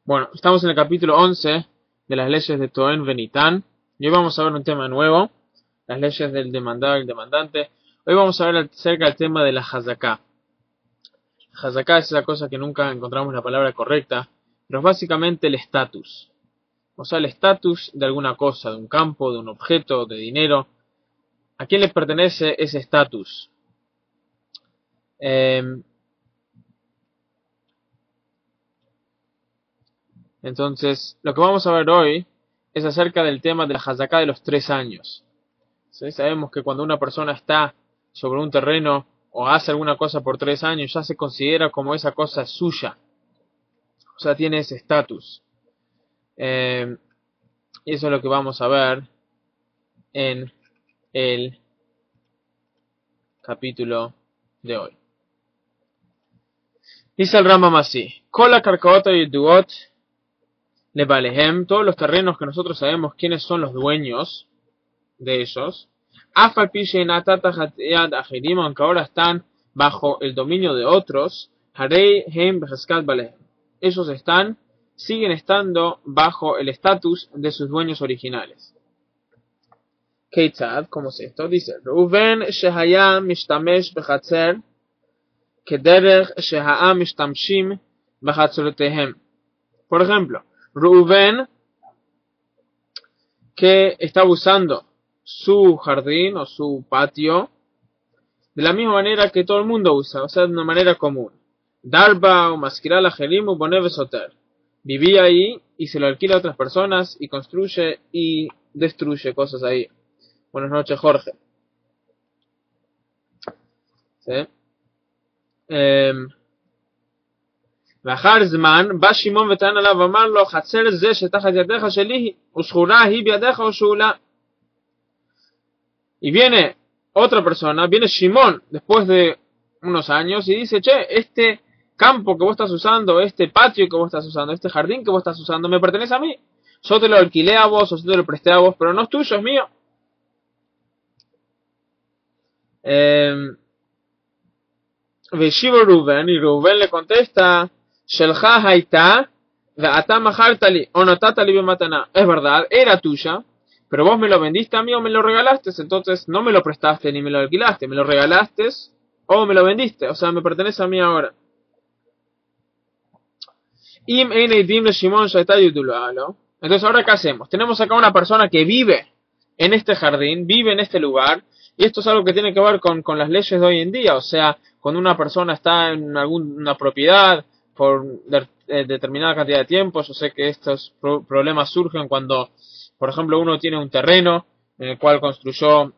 Bueno, estamos en el capítulo 11 de las leyes de Toen Benitán. Y hoy vamos a ver un tema nuevo, las leyes del demandado y el demandante. Hoy vamos a ver acerca del tema de la Hazaká. La Hazaká es esa cosa que nunca encontramos la palabra correcta, pero es básicamente el estatus. O sea, el estatus de alguna cosa, de un campo, de un objeto, de dinero. ¿A quién le pertenece ese estatus? Entonces, lo que vamos a ver hoy es acerca del tema de la Hazaká de los 3 años. ¿Sí? Sabemos que cuando una persona está sobre un terreno o hace alguna cosa por 3 años, ya se considera como esa cosa es suya. O sea, tiene ese estatus. Y eso es lo que vamos a ver en el capítulo de hoy. Dice el Rambam así: Kola karkaot yeduot lebalehem, todos los terrenos que nosotros sabemos quiénes son los dueños de ellos, afal pi she'natata yad achirim, aunque ahora están bajo el dominio de otros, harei hem becheskat balehem, ellos siguen estando bajo el estatus de sus dueños originales. Keitzad, ¿cómo es esto? Dice: Reuven shehaya mishtamesh bechatzer kederech shehaa mishtamshim bechatzorotehem. Por ejemplo, Reuven, que estaba usando su jardín o su patio de la misma manera que todo el mundo usa, o sea, de una manera común. Darba o maskiral ajerim o boneve soter. Vivía ahí y se lo alquila a otras personas y construye y destruye cosas ahí. Buenas noches, Jorge. ¿Sí? ואחר זמן בא שמעון וטען עליו ואמר לו, חצר זה שתחת ידיך שלי היא, ושכורה היא בידיך או שאולה. Y viene otra persona, viene Shimón después de unos años y dice: che, este campo que vos estás usando, este patio que vos estás usando, este jardín que vos estás usando, me pertenece a mí. Yo te lo alquilé a vos o yo te lo presté a vos, pero no es tuyo, es mío. Veshivo Reuven, y Reuven le contesta: Shelcha haita ve'ata machartali o notatali bematana. Es verdad, era tuya, pero vos me lo vendiste a mí o me lo regalaste, entonces no me lo prestaste ni me lo alquilaste, me lo regalaste o me lo vendiste, o sea, me pertenece a mí ahora. Entonces, ahora, ¿qué hacemos? Tenemos acá una persona que vive en este jardín, vive en este lugar, y esto es algo que tiene que ver con las leyes de hoy en día. O sea, cuando una persona está en alguna propiedad por determinada cantidad de tiempo, yo sé que estos problemas surgen cuando, por ejemplo, uno tiene un terreno en el cual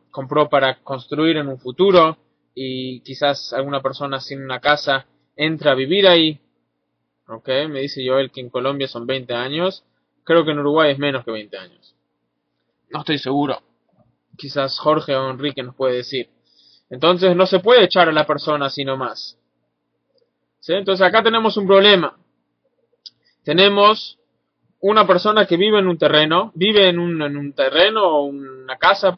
compró para construir en un futuro, y quizás alguna persona sin una casa entra a vivir ahí. Ok, me dice Joel que en Colombia son 20 años. Creo que en Uruguay es menos que 20 años. No estoy seguro. Quizás Jorge o Enrique nos puede decir. Entonces no se puede echar a la persona así nomás. ¿Sí? Entonces acá tenemos un problema. Tenemos una persona que vive en un terreno, vive en un terreno o una casa,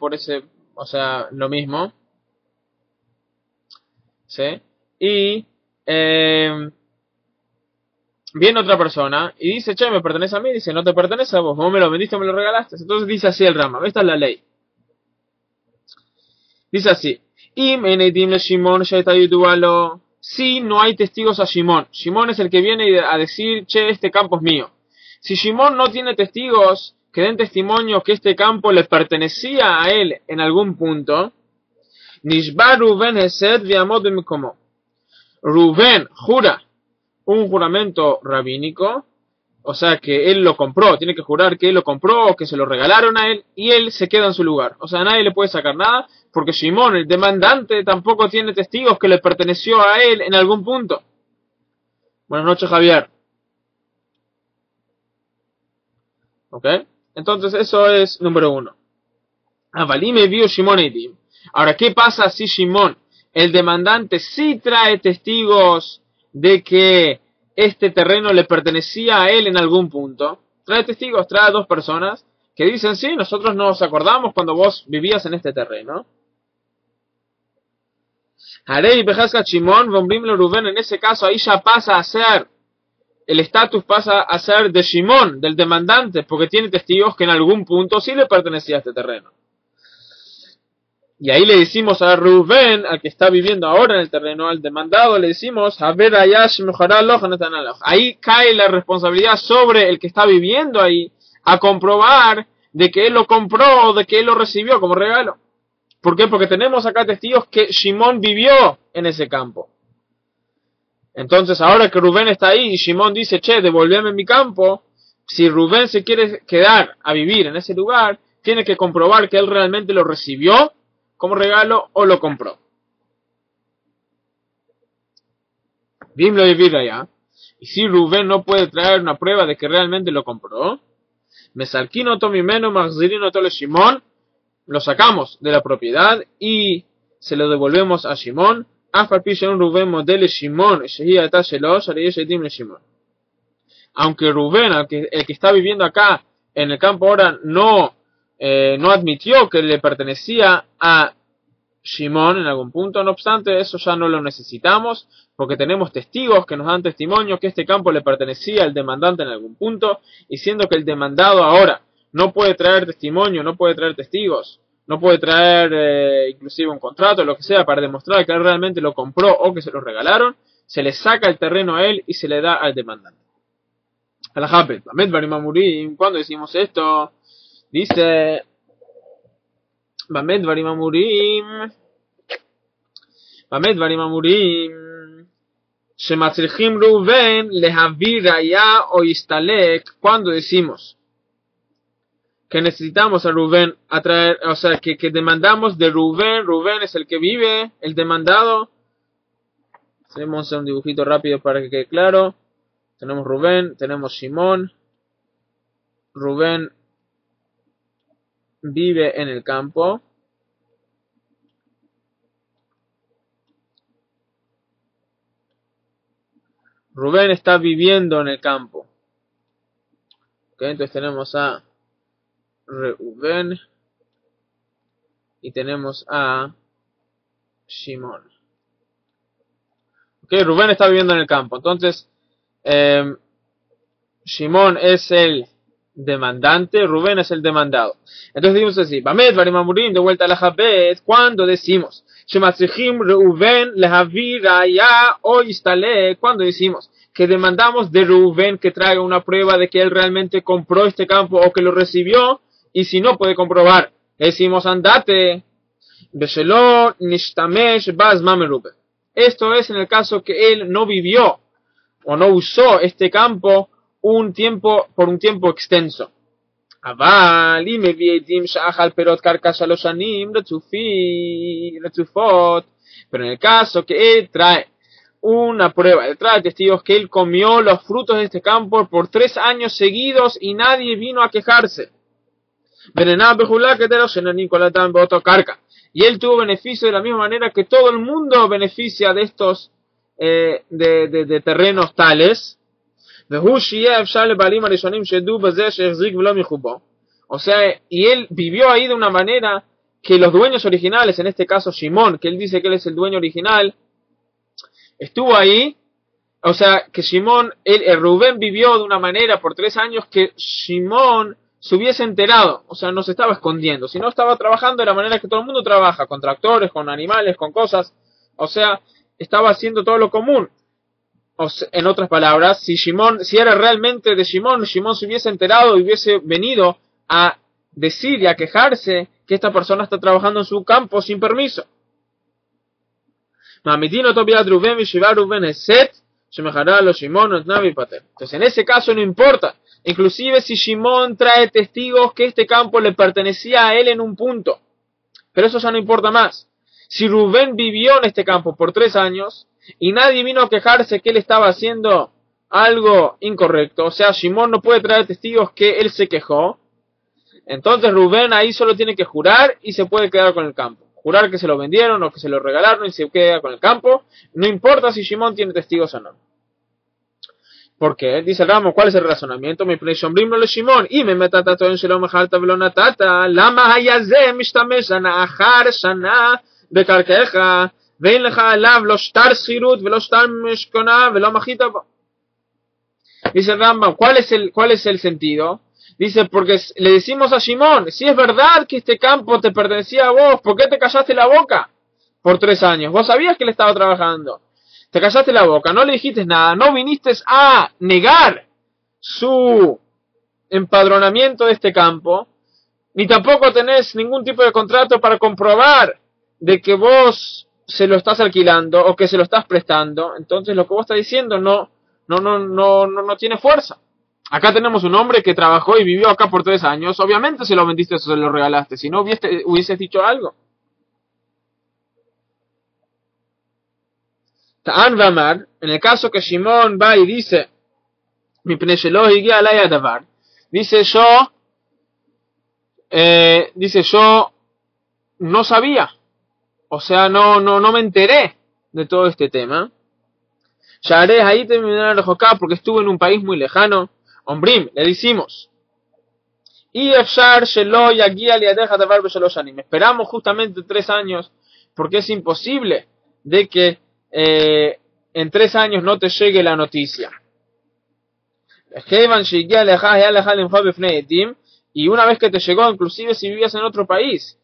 o sea, lo mismo. ¿Sí? Y viene otra persona y dice: che, me pertenece a mí. Dice: no te pertenece a vos, vos me lo vendiste o me lo regalaste. Entonces dice así el Rambam, esta es la ley. Dice así: si no hay testigos a Shimón. Shimón es el que viene a decir: che, este campo es mío. Si Shimón no tiene testigos que den testimonio que este campo le pertenecía a él en algún punto, Reuven jura un juramento rabínico, o sea que él lo compró, tiene que jurar que él lo compró o que se lo regalaron a él, y él se queda en su lugar. O sea, nadie le puede sacar nada, porque Shimón, el demandante, tampoco tiene testigos que le perteneció a él en algún punto. Buenas noches, Javier. ¿Ok? Entonces eso es número 1. Avalime vio Shimón Eidim. Ahora, ¿qué pasa si Shimón, el demandante, sí trae testigos de que este terreno le pertenecía a él en algún punto? Trae testigos, trae a 2 personas que dicen: sí, nosotros nos acordamos cuando vos vivías en este terreno. Harei Bejaskat Shimón, Vombrim Reuven, en ese caso ahí ya pasa a ser el estatus pasa a ser de Shimon, del demandante, porque tiene testigos que en algún punto sí le pertenecía a este terreno. Y ahí le decimos a Rubén, al que está viviendo ahora en el terreno, al demandado, le decimos, a ver ahí cae la responsabilidad sobre el que está viviendo ahí, a comprobar de que él lo compró o de que él lo recibió como regalo. ¿Por qué? Porque tenemos acá testigos que Shimon vivió en ese campo. Entonces ahora que Rubén está ahí y Shimon dice, che, devolveme mi campo, si Rubén se quiere quedar a vivir en ese lugar, tiene que comprobar que él realmente lo recibió como regalo o lo compró. Dimlo vivir allá. Y si Rubén no puede traer una prueba de que realmente lo compró, Mesarquino Tomimeno Maxirino Tole Shimon, lo sacamos de la propiedad y se lo devolvemos a Shimon. Aunque Rubén, el que está viviendo acá en el campo ahora, no admitió que le pertenecía a Shimon en algún punto, no obstante, eso ya no lo necesitamos, porque tenemos testigos que nos dan testimonio que este campo le pertenecía al demandante en algún punto, y siendo que el demandado ahora no puede traer testimonio, no puede traer testigos, no puede traer inclusive un contrato, lo que sea, para demostrar que él realmente lo compró o que se lo regalaron, se le saca el terreno a él y se le da al demandante. Al-Hapet, cuando decimos esto, dice Bamed Varim Amurim Shematzrichim Reuven Lehavir Raya o Istalek, cuando decimos que necesitamos a Rubén a traer, o sea, que demandamos de Rubén. Rubén es el que vive, el demandado. Tenemos un dibujito rápido para que quede claro. Tenemos Rubén, tenemos Shimon. Rubén vive en el campo. Rubén está viviendo en el campo. Okay, entonces tenemos a Reuben y tenemos a Shimon. Okay, Rubén está viviendo en el campo. Entonces, Shimon es el demandante, Rubén es el demandado. Entonces decimos así, Bamed Varim Amurim, de vuelta a la Jabet, cuando decimos Shematzrichim Reuven Lehavir Raya o Istale, cuando decimos que demandamos de Reuven que traiga una prueba de que él realmente compró este campo o que lo recibió, y si no puede comprobar, decimos andate, Beshelo Nishtamesh Bazmam Reuven. Esto es en el caso que él no vivió o no usó este campo por un tiempo extenso. Pero en el caso que él trae una prueba, él trae testigos que él comió los frutos de este campo por 3 años seguidos y nadie vino a quejarse. Y él tuvo beneficio de la misma manera que todo el mundo beneficia de estos de terrenos tales. O sea, y él vivió ahí de una manera que los dueños originales, en este caso Shimon, que él dice que él es el dueño original, estuvo ahí. O sea, que Shimon, Rubén vivió de una manera por 3 años que Shimon se hubiese enterado. O sea, no se estaba escondiendo, sino estaba trabajando de la manera que todo el mundo trabaja, con tractores, con animales, con cosas. O sea, estaba haciendo todo lo común. O sea, en otras palabras, si era realmente de Shimon, Shimon se hubiese enterado y hubiese venido a decir y a quejarse que esta persona está trabajando en su campo sin permiso. Entonces en ese caso no importa, inclusive si Shimon trae testigos que este campo le pertenecía a él en un punto, pero eso ya no importa más. Si Rubén vivió en este campo por 3 años y nadie vino a quejarse que él estaba haciendo algo incorrecto, o sea, Shimon no puede traer testigos que él se quejó, entonces Rubén ahí solo tiene que jurar y se puede quedar con el campo. Jurar que se lo vendieron o que se lo regalaron y se queda con el campo, no importa si Shimon tiene testigos o no. ¿Por qué? Dice el Ramo, ¿cuál es el razonamiento? Me presiombrimos lo Shimon y me metatato en Shalom Echalta Velonatata, Lama Hayaze Mishtamesh Shana Achar Shana Bekarkeja, Vein Leja Alav Lo Shtar Shirut Velo Shtar Meshkona Velo Machita. Dice el Rambam, ¿cuál es el sentido? Dice, porque le decimos a Shimon, si es verdad que este campo te pertenecía a vos, ¿por qué te callaste la boca por 3 años? Vos sabías que él estaba trabajando. Te callaste la boca, no le dijiste nada, no viniste a negar su empadronamiento de este campo, ni tampoco tenés ningún tipo de contrato para comprobar de que vos se lo estás alquilando o que se lo estás prestando. Entonces lo que vos estás diciendo no tiene fuerza. Acá tenemos un hombre que trabajó y vivió acá por 3 años. Obviamente se lo vendiste o se lo regalaste. Si no hubieses dicho algo. Ta'an Vamar, en el caso que Shimon va y dice, dice yo no sabía. O sea, no me enteré de todo este tema. Ya haré ahí terminar el Joká porque estuve en un país muy lejano. Ombrim, le decimos. Y esperamos justamente 3 años porque es imposible de que en 3 años no te llegue la noticia. Y una vez que te llegó, inclusive si vivías en otro país.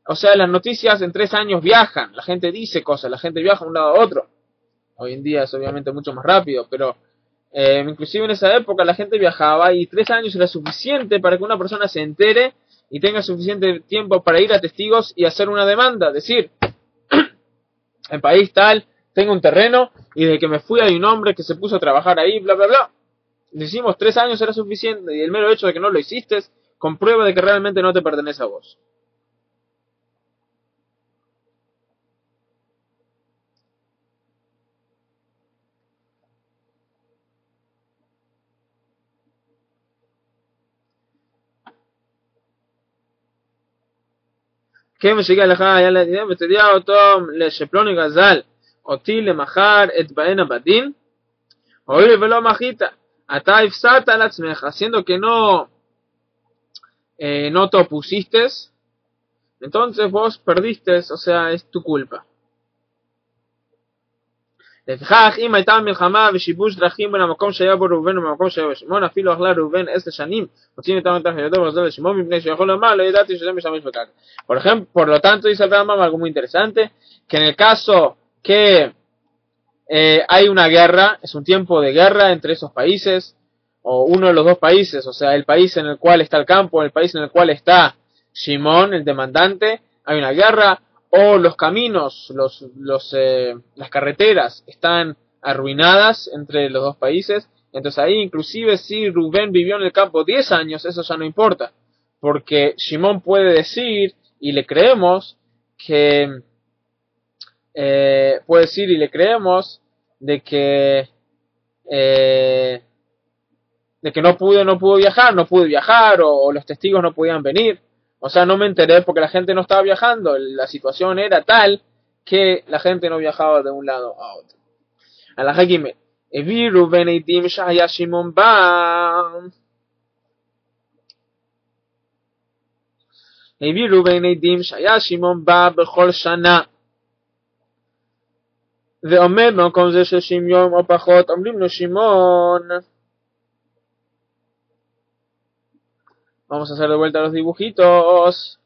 O sea, las noticias en 3 años viajan. La gente dice cosas, la gente viaja de un lado a otro. Hoy en día es obviamente mucho más rápido, pero inclusive en esa época la gente viajaba y 3 años era suficiente para que una persona se entere y tenga suficiente tiempo para ir a testigos y hacer una demanda. Decir, en país tal, tengo un terreno y desde que me fui hay un hombre que se puso a trabajar ahí, bla, bla, bla. Decimos 3 años era suficiente y el mero hecho de que no lo hiciste comprueba de que realmente no te pertenece a vos. כן משיגע לך היה לדין ותודיע אותו לשפלוני גזל אותי למחר את בענה בדין הואיל ולא מחית אתה הפסדת על עצמך haciendo que no te opusiste entonces vos perdiste, o sea es tu culpa. לפיכך אם הייתה מלחמה ושיבוש דרכים בין המקום שהיה בו ראובן ובמקום שהיה בו שמעון אפילו אכלה ראובן 10 שנים מוצאים איתם מתחת ידו וחזר לשמעון מפני שיכול לומר לא ידעתי שזה משמש בקרקע. Por lo tanto dice el Rambam algo muy interesante, que en el caso que hay una guerra, es un tiempo de guerra entre esos países o uno de los dos países, o sea el país en el cual está el campo, el país en el cual está Shimon, el demandante, hay una guerra, o los caminos, las carreteras están arruinadas entre los dos países, entonces ahí inclusive si Rubén vivió en el campo 10 años, eso ya no importa, porque Shimón puede decir, y le creemos, de que no pudo viajar, o los testigos no podían venir. O sea, no me enteré porque la gente no estaba viajando. La situación era tal que la gente no viajaba de un lado a otro. Alajá Gimel. Eviru beneidim shaya Shimon ba. Eviru beneidim shaya Shimon ba bechol shana. ואומר במקום זה 30 יום או פחות, אומרים לו שמעון. Vamos a hacer de vuelta los dibujitos.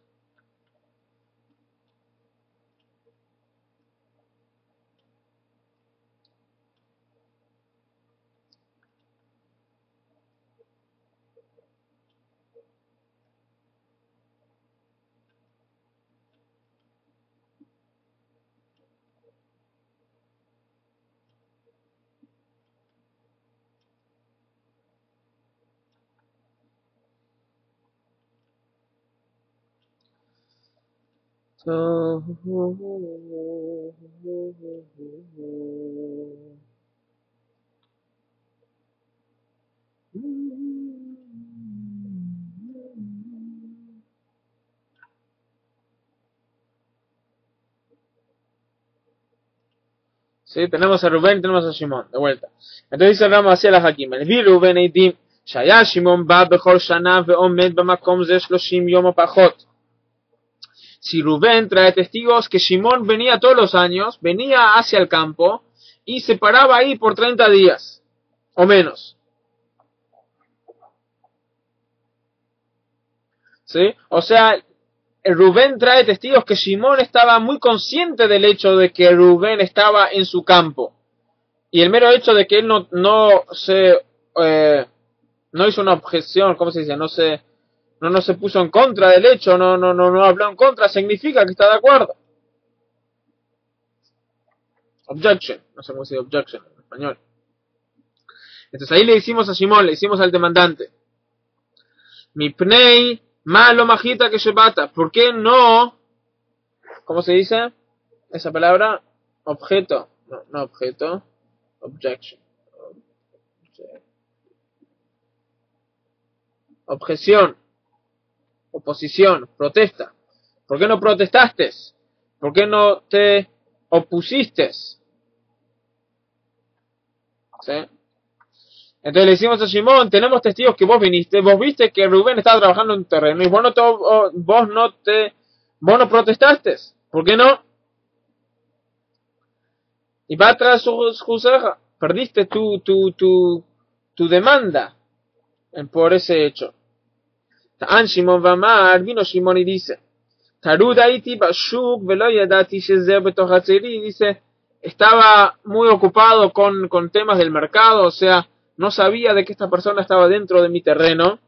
Sí, tenemos a Rubén, tenemos a Shimón, de vuelta. Entonces dice Ramos hacia la Hakim. El vi Rubén eidim, shaya Shimón ba bechol shana veomed bamakom ze 30 yom o pachot. Si Rubén trae testigos que Shimón venía todos los años, venía hacia el campo y se paraba ahí por 30 días o menos. ¿sí? O sea, Rubén trae testigos que Shimón estaba muy consciente del hecho de que Rubén estaba en su campo. Y el mero hecho de que él no hizo una objeción, ¿cómo se dice? No se puso en contra del hecho, no habló en contra, significa que está de acuerdo. Objection, no sé cómo se dice objection en español. Entonces ahí le hicimos a Shimón, le hicimos al demandante. Mi pnei malo majita que shebata. ¿Por qué no? ¿Cómo se dice esa palabra? Objeto. No objeto. Objection. Objeción. Oposición. Protesta. ¿Por qué no protestaste? ¿Por qué no te opusiste? ¿Sí? Entonces le decimos a Shimón, tenemos testigos que vos viniste, vos viste que Rubén estaba trabajando en un terreno y vos no protestaste. ¿Por qué no? Y va atrás su perdiste tu demanda por ese hecho. Ta'an Shimón Vamar, vino Shimón y dice, Tarudaiti Bashuk Veloyadati Shezer Betohatzeri, dice, estaba muy ocupado con temas del mercado, o sea, no sabía de que esta persona estaba dentro de mi terreno.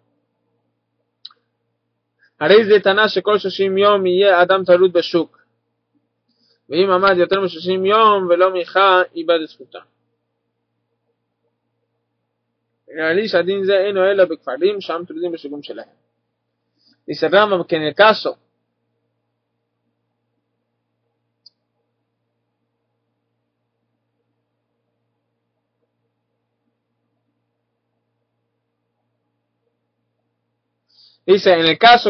Haréis de Tanash Kol Shoshim Yom y Adam Tarud Beshuk. Veim Amad Yoter Shoshim Yom Velo Mija y va disfrutar. Dice Rambam que en el caso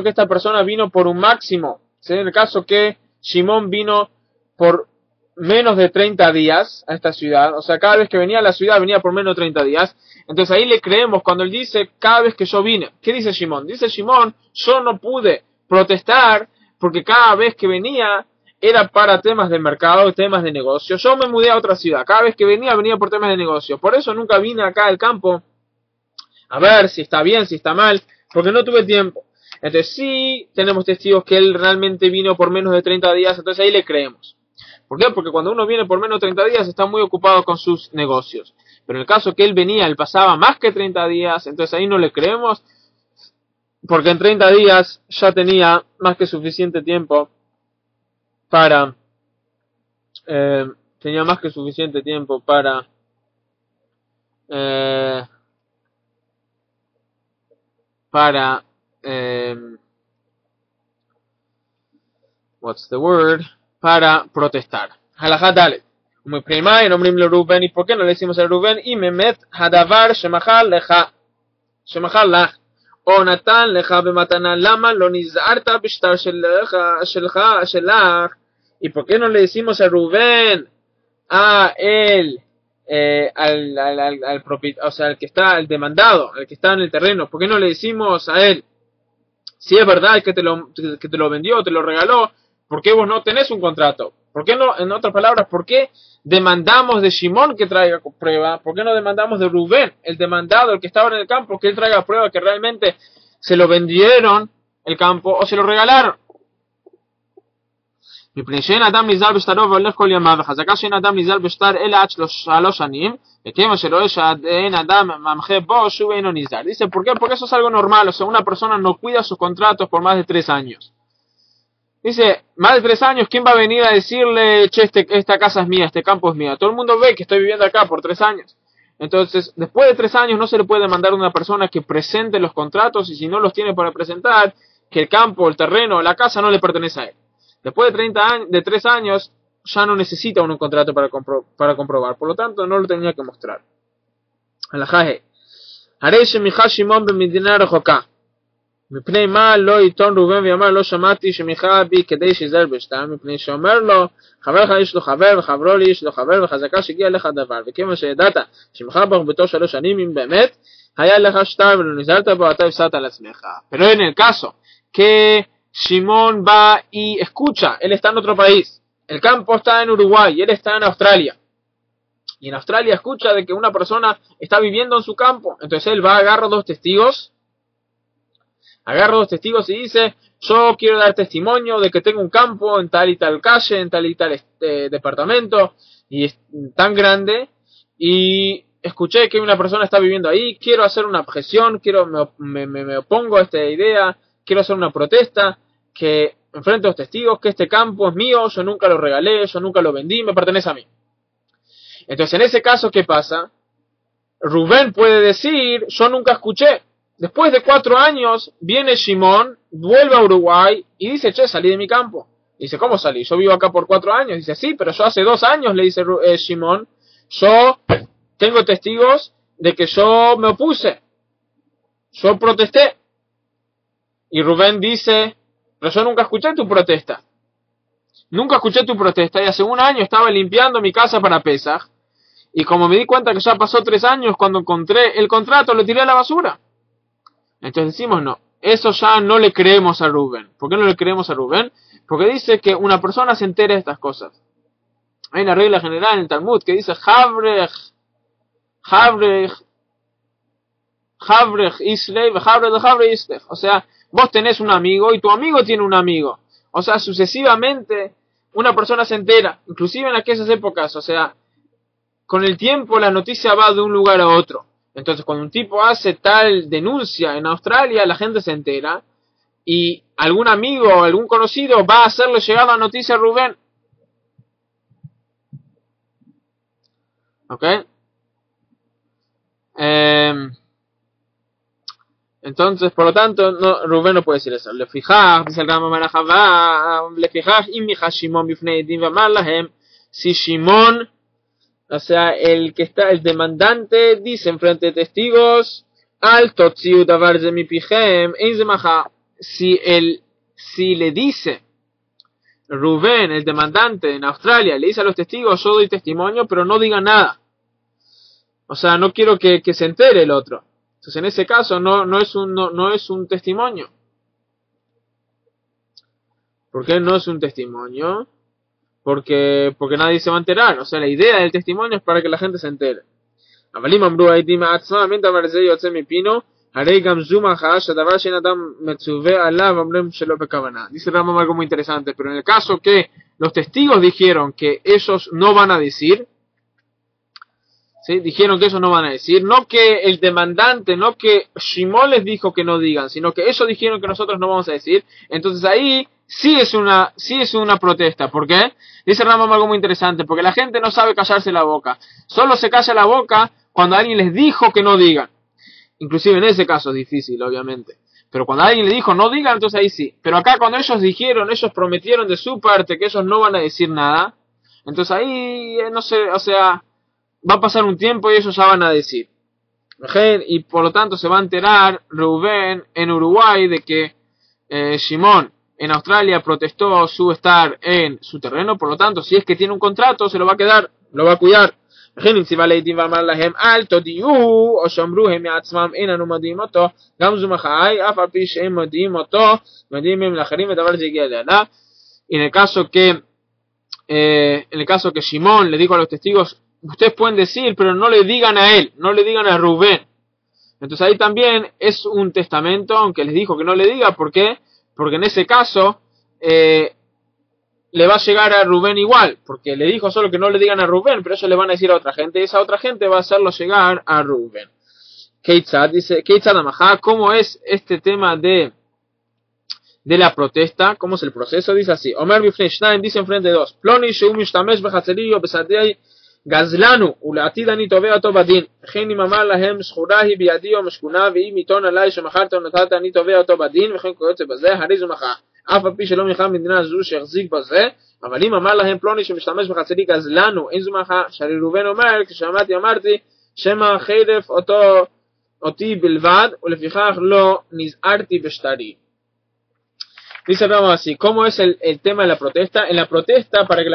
que esta persona vino por un máximo, ¿sí? En el caso que Shimón vino por menos de 30 días a esta ciudad, o sea, cada vez que venía a la ciudad venía por menos de 30 días, entonces ahí le creemos cuando él dice, cada vez que yo vine. ¿Qué dice Shimón? Dice Shimón, yo no pude protestar porque cada vez que venía era para temas de mercado, temas de negocio. Yo me mudé a otra ciudad, cada vez que venía por temas de negocio, por eso nunca vine acá al campo a ver si está bien, si está mal, porque no tuve tiempo. Entonces sí tenemos testigos que él realmente vino por menos de 30 días, entonces ahí le creemos. ¿Por qué? Porque cuando uno viene por menos de 30 días está muy ocupado con sus negocios. Pero en el caso que él venía, él pasaba más que 30 días, entonces ahí no le creemos, porque en 30 días ya tenía más que suficiente tiempo para para protestar. Halajá dale. Muy prima y nombrim le Rubén. ¿Y por qué no le decimos a Rubén? Y memet hadavar shemachal lecha. Shemachal lach. O natan lecha bematana lama lo nizarta bishtar shelach. ¿Y por qué no le decimos a Rubén? A él. O sea, el que está, el demandado, el que está en el terreno. ¿Por qué no le decimos a él? Si es verdad que te lo vendió, te lo regaló, ¿por qué vos no tenés un contrato? ¿Por qué no, en otras palabras, por qué demandamos de Shimón que traiga prueba? ¿Por qué no demandamos de Rubén, el demandado, el que estaba en el campo, que él traiga prueba que realmente se lo vendieron el campo o se lo regalaron? מפני שאין אדם נזהר בשטרו והולך כל ימיו, וחזקה שאין אדם נזהר בשטר אלא עד 3 שנים, וכיוון שרואה שאין אדם ממחה בו, שוב אינו נזהר. Dice, ¿por qué? Porque eso es algo normal, o sea, una persona no cuida sus contratos por más de 3 años. Dice, más de 3 años, ¿quién va a venir a decirle, che, esta casa es mía, este campo es mío? Todo el mundo ve que estoy viviendo acá por 3 años. Entonces, después de 3 años no se le puede mandar a una persona que presente los contratos, y si no los tiene para presentar, que el campo, el terreno, la casa no le pertenece a él. Después de 3 años, ya no necesita un contrato para comprobar. Por lo tanto, no lo tenía que mostrar. Alajaje. Harei shemicha Shimon במדינה רחוקה. מפני מה לא עיתון ראובן ויאמר לא שמעתי שמיכה בי כדי שיזהר בשטר, מפני שאומר לו חברך יש לו חבר וחברו לי יש לו חבר וחזקה שהגיע לך דבר, וכיוון שידעת שמיכה בו 3 שנים אם באמת היה לך שטר ולא נזהרת בו אתה הפסדת על עצמך. Pero en el caso que Shimón va y escucha, él está en otro país, el campo está en Uruguay y él está en Australia, y en Australia escucha de que una persona está viviendo en su campo, entonces él va a agarrar 2 testigos, Agarra dos testigos y dice, yo quiero dar testimonio de que tengo un campo en tal y tal calle, en tal y tal departamento, y es tan grande, y escuché que una persona está viviendo ahí, quiero hacer una objeción, me opongo a esta idea, quiero hacer una protesta, que enfrente a los testigos, que este campo es mío, yo nunca lo regalé, yo nunca lo vendí, me pertenece a mí. Entonces, en ese caso, ¿qué pasa? Rubén puede decir, yo nunca escuché. Después de 4 años, viene Shimón, vuelve a Uruguay y dice, che, salí de mi campo. Dice, ¿cómo salí? Yo vivo acá por 4 años. Dice, sí, pero yo hace 2 años, le dice Shimón, yo tengo testigos de que yo me opuse. Yo protesté. Y Rubén dice, pero yo nunca escuché tu protesta. Nunca escuché tu protesta y hace 1 año estaba limpiando mi casa para Pesaj. Y como me di cuenta que ya pasó 3 años, cuando encontré el contrato, lo tiré a la basura. Entonces decimos, no, eso ya no le creemos a Rubén. ¿Por qué no le creemos a Rubén? Porque dice que una persona se entera de estas cosas. Hay una regla general en el Talmud que dice, Havrej Isley, Havrej Isley. O sea, vos tenés un amigo y tu amigo tiene un amigo. O sea, sucesivamente una persona se entera, inclusive en aquellas épocas, o sea, con el tiempo la noticia va de un lugar a otro. Entonces, cuando un tipo hace tal denuncia en Australia, la gente se entera y algún amigo o algún conocido va a hacerle llegar la noticia a Rubén. ¿Ok? Entonces, por lo tanto, no, Rubén no puede decir eso. Le fijás, dice el Rama Marajabá, le fijás, y mi Shimon bifnei din v'amar lahem, si Shimon, o sea, el demandante dice en frente de testigos, al totziu davar ze mipihem, ein ze maja, si le dice Rubén, el demandante en Australia, le dice a los testigos, yo doy testimonio, pero no diga nada. O sea, no quiero que se entere el otro. Entonces, en ese caso, no es un testimonio. ¿Por qué no es un testimonio? Porque nadie se va a enterar. O sea, la idea del testimonio es para que la gente se entere. Dice Rambam algo muy interesante, pero en el caso que los testigos dijeron que ellos no van a decir, ¿sí? Dijeron que ellos no van a decir, no que el demandante, no que Shimón les dijo que no digan, sino que ellos dijeron que nosotros no vamos a decir, entonces ahí sí es una protesta. ¿Por qué? Dice Rambam algo muy interesante, porque la gente no sabe callarse la boca, solo se calla la boca cuando alguien les dijo que no digan. Inclusive en ese caso es difícil, obviamente, pero cuando alguien le dijo no digan, entonces ahí sí. Pero acá cuando ellos dijeron, ellos prometieron de su parte que ellos no van a decir nada, entonces ahí, no sé, o sea, va a pasar un tiempo y ellos ya van a decir. Y por lo tanto se va a enterar Rubén en Uruguay de que Shimón en Australia protestó su estar en su terreno, por lo tanto, si es que tiene un contrato, se lo va a quedar, lo va a cuidar. Y en el caso que Shimón le dijo a los testigos, ustedes pueden decir, pero no le digan a él, no le digan a Rubén. Entonces ahí también es un testamento, aunque les dijo que no le diga. ¿Por qué? Porque en ese caso le va a llegar a Rubén igual, porque le dijo solo que no le digan a Rubén, pero ellos le van a decir a otra gente, y esa otra gente va a hacerlo llegar a Rubén. Keitzad dice, Keitzad Amajá, ¿cómo es este tema de la protesta? ¿Cómo es el proceso? Dice así, Omer Bifnei Shnaim, dice enfrente de dos, Ploni Sheu Mishtamesh Bechatzeriyo Besadei גזלנו, ולעתיד אני תובע אותו בדין. וכן אם אמר להם זכורה היא בידי או משכונה, ואם עיתון עליי שמכרת או נתת אני תובע אותו בדין, וכן כיוצא בזה, הרי זו מחאה. אף על פי שלא מחאה מדינה זו שהחזיק בזה, אבל אם אמר להם פלוני שמשתמש בחצרי גזלנו, אין זו מחאה. שהרי ראובן אומר, כששמעתי אמרתי, שמא חרף אותי בלבד, ולפיכך לא נזהרתי בשטרי. Dice vamos así, ¿cómo es el tema de la protesta? En la protesta, para que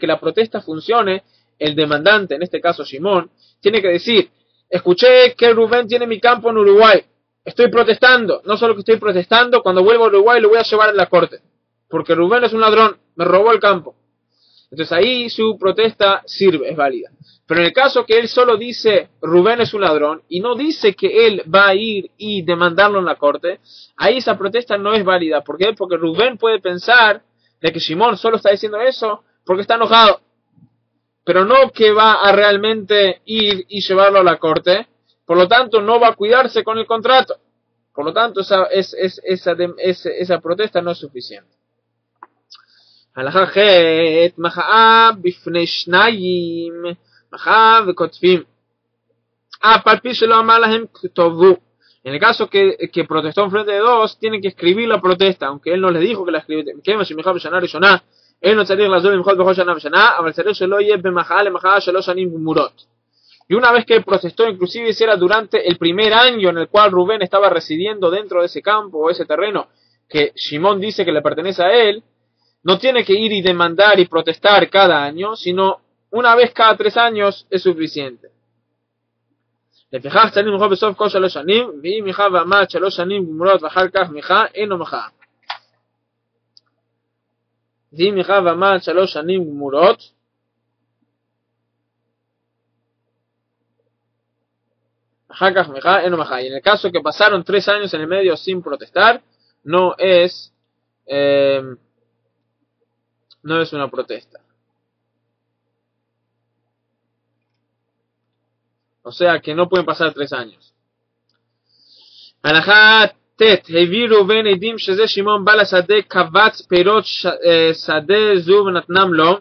la protesta funcione, el demandante, en este caso Shimón, tiene que decir, escuché que Rubén tiene mi campo en Uruguay, estoy protestando, no solo que estoy protestando, cuando vuelvo a Uruguay lo voy a llevar a la corte, porque Rubén es un ladrón, me robó el campo. Entonces ahí su protesta sirve, es válida. Pero en el caso que él solo dice Rubén es un ladrón y no dice que él va a ir y demandarlo en la corte, ahí esa protesta no es válida. ¿Por qué? Porque Rubén puede pensar de que Shimón solo está diciendo eso porque está enojado, pero no que va a realmente ir y llevarlo a la corte. Por lo tanto, no va a cuidarse con el contrato. Por lo tanto, esa protesta no es suficiente. הלכה ח' מחאה בפני שניים, מחאה וכותבים. אף על פי שלא אמר להם כתובו. En el caso que protestó en frente de dos, tienen que escribir la protesta, aunque él no les dijo que la escribiera. él no צריך לעזוב למחות בכל שנה ושנה, אבל צריך שלא יהיה במחאה למחאה 3 שנים גמורות. Y una vez que él protestó, inclusive si era durante el primer año en el cual Rubén estaba residiendo dentro de ese campo o ese terreno que Shimón dice que le pertenece a él, no tiene que ir y demandar y protestar cada año, sino una vez cada 3 años es suficiente. לפיכך צריך למחות בסוף כל 3 שנים, ואם מיכה ועמד 3 שנים גמורות ואחר כך מיכה, אינו מחאה. ואם מיכה ועמד 3 שנים גמורות, אחר כך מיכה, אינו מחאה. Y en el caso que pasaron 3 años en el medio sin protestar, no es una protesta. O sea que no pueden pasar 3 años. הלכה ט' הביא ראובן עדים שזה שמעון בא לשדה קבץ פירות שדה זו ונתנם לו.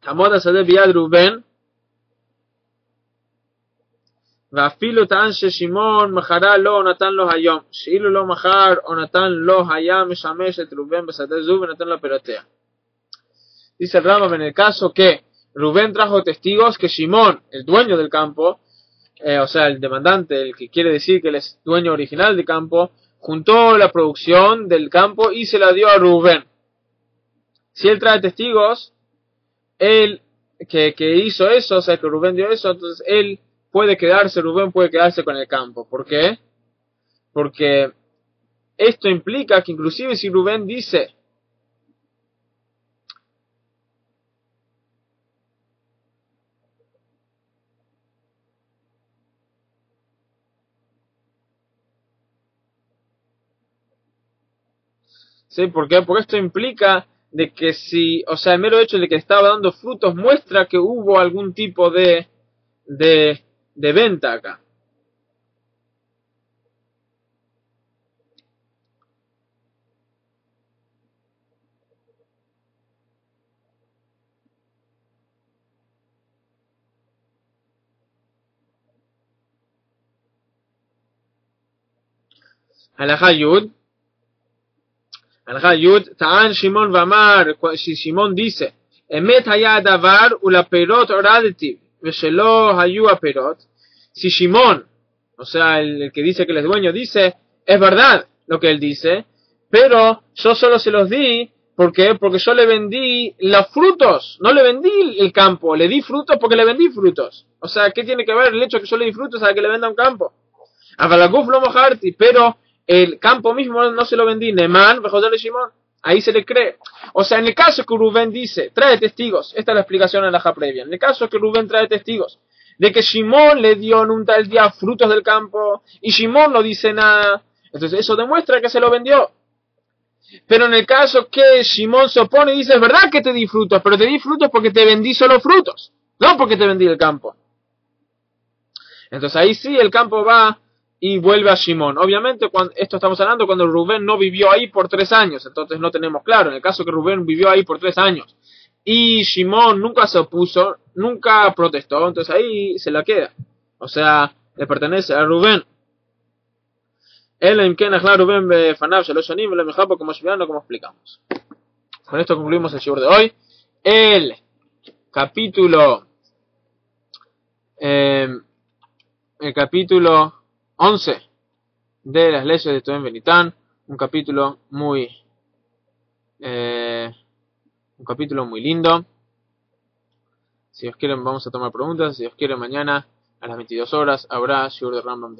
תעמוד השדה ביד ראובן. ואפילו טען ששמעון מכרה לו או נתן לו היום, שאילו לא מכר או נתן לו היה משמש את ראובן בשדה זו ונתן לו פירותיה. Dice el Rambam, en el caso que Rubén trajo testigos que Shimón, el dueño del campo, o sea el demandante, el que quiere decir que él es dueño original del campo, juntó la producción del campo y se la dio a Rubén. Si él trae testigos, él que hizo eso, o sea que Rubén dio eso, entonces él Rubén puede quedarse con el campo. ¿Por qué? Porque esto implica que inclusive si Rubén dice ¿sí? ¿Por qué? Porque esto implica de que si, o sea, el mero hecho de que estaba dando frutos muestra que hubo algún tipo de venta acá. הלכה י' הלכה י' טען שמעון ואמר, שמעון dice, אמת היה הדבר ולפירות הורדתי ושלא היו הפירות. Si Shimón, o sea el que dice que él es dueño, dice, es verdad lo que él dice, pero yo solo se los di, ¿por qué? Porque yo le vendí los frutos, no le vendí el campo, le di frutos porque le vendí frutos. O sea, ¿qué tiene que ver el hecho de que yo le di frutos a que le venda un campo? Avalaguf lo mojarti, pero el campo mismo no se lo vendí, Nemán, Bejosele Shimón, ahí se le cree. O sea, en el caso que Rubén dice, trae testigos, esta es la explicación en la ja previa, en el caso que Rubén trae testigos, de que Shimón le dio en un tal día frutos del campo, y Shimón no dice nada, entonces eso demuestra que se lo vendió. Pero en el caso que Shimón se opone y dice, es verdad que te di frutos, pero te di frutos porque te vendí solo frutos, no porque te vendí el campo. Entonces ahí sí el campo va y vuelve a Shimón. Obviamente, esto estamos hablando cuando Rubén no vivió ahí por 3 años, entonces no tenemos claro. En el caso que Rubén vivió ahí por 3 años y Shimón nunca se opuso, nunca protestó, entonces ahí se la queda. O sea, le pertenece a Rubén. Como explicamos. Con esto concluimos el shiur de hoy. El capítulo 11 de las leyes de Toben Benitán, un capítulo muy lindo. Si Dios quiere vamos a tomar preguntas, si Dios quiere mañana a las 22 horas habrá shiur de Rambam.